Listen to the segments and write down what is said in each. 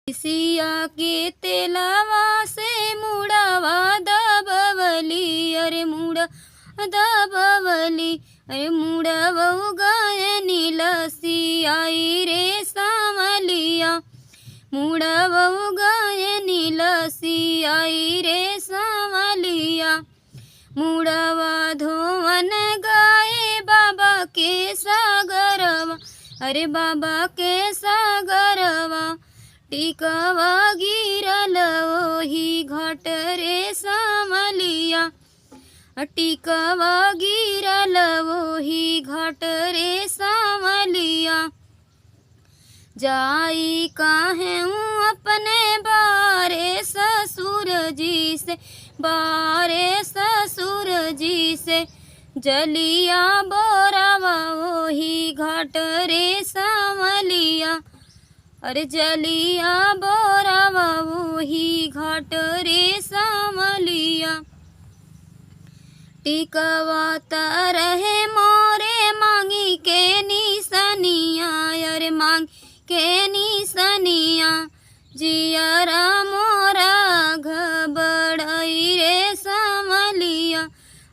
सिया के तेलावा से मुड़ावा दबवली, अरे मुड़ा दबवली, अरे मुड़ावा गायनी लसी आई रे सामलिया, मुड़ावा गायनी लसी आई रे सामलिया, मुड़ावा धोवन गाए बाबा के सागरवा, अरे बाबा के सागरवा, टिकवा गिरल ओही घाट रे सामलिया, टिकवा गिरल ओही घाट रे सामलिया, जाई काहूँ अपने बारे ससुर जी से, बारे ससुर जी से, जलिया बोरावा ओही घाट रे सामलिया, अरे जलिया बोरावा वही घाट रे सामलिया, टिकवा तरहे मोरे मांगी के निसनिया, अरे मांग के निसनिया, जियरा मोरा घबड़ई रे सामलिया,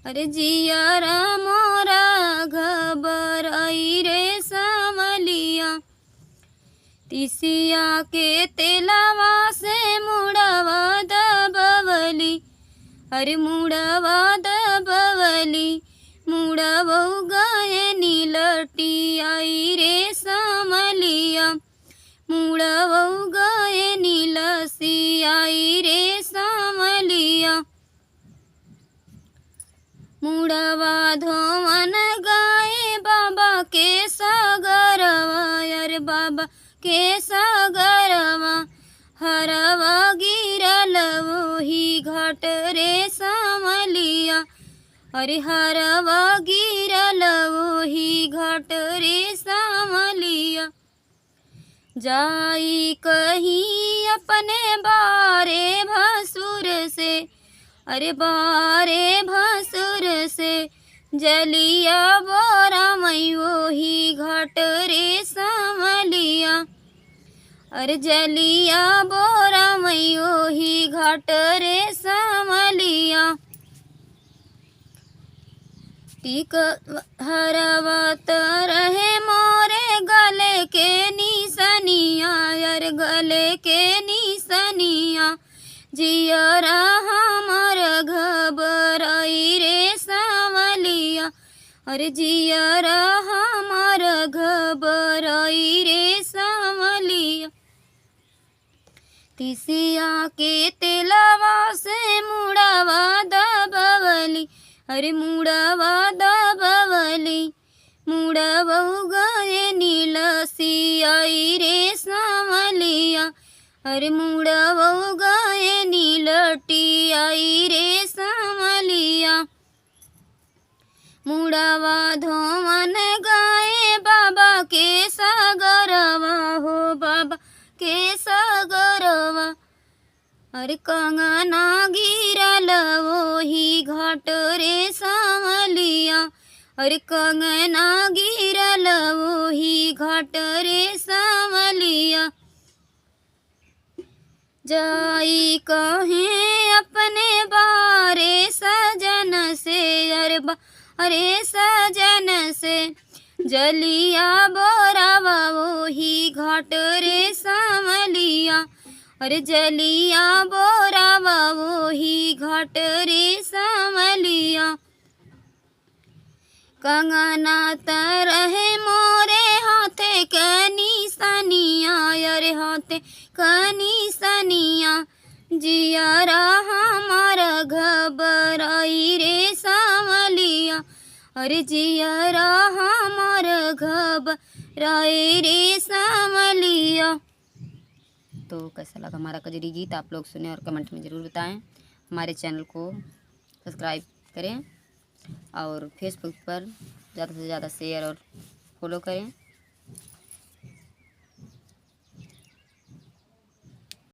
अरे जियरा मोरा घबड़ई रे सामलिया, तिसिया के तेलावा से मुड़ावा दबवली, अरे मुड़ावा दबवली, मुड़ावा गायनी लटी आई रे सामलिया, मुड़ावा गायनी लसी आई रे सामलिया, मुड़ावा धोवन गाए बाबा के सागरवा, अरे बाबा के सागरवा, हरवा गिरल वही घाट रे सामलिया, अरे हरवा गिरल वही घाट रे सामलिया, जाई कहीं अपने बारे भसुर से, अरे बारे भसुर से, जलिया बोरा मई वही घाट रे सामलिया, अरे जलिया बोरा मई वही घाट रे सामलिया, टिक हरवा तरहे मोरे गले के निसनिया, अरे गले के निसनिया, जियरा हमर घबराई रे सामलिया, अरे जियरा हमर घबराई रे सामलिया, तिसिया के तेलावा से मुड़ावा दबवली, अरे मुड़ावा दबवली, मुड़ावा गायनी लसी आई रे सामलिया, अरे मुड़ावा गायनी लटी आई रे सामलिया, मुड़ावा धोवन गाए बाबा के सागरवा, हो बाबा के सागरवा, अरे कंगना गिरल वही घाट रे सामलिया, अरे कंगना गिरल वही घाट रे सामलिया, जाई कहें अपने बारे सजन से, अरे सजन से, जलिया बोरावा वही घाट रे सामलिया, अरे जलिया बोरावा वही घाट रे सामलिया, कंगना तरहे मोरे हाथे कनी सनिया, अरे हाथे कनी सनिया, जियरा हमार घबराई रे सामलिया, अरे जियरा हमार घबराई रे सामलिया। तो कैसा लगा हमारा कजरी गीत आप लोग सुने और कमेंट में ज़रूर बताएं। हमारे चैनल को सब्सक्राइब करें और फेसबुक पर ज़्यादा से ज़्यादा शेयर और फॉलो करें।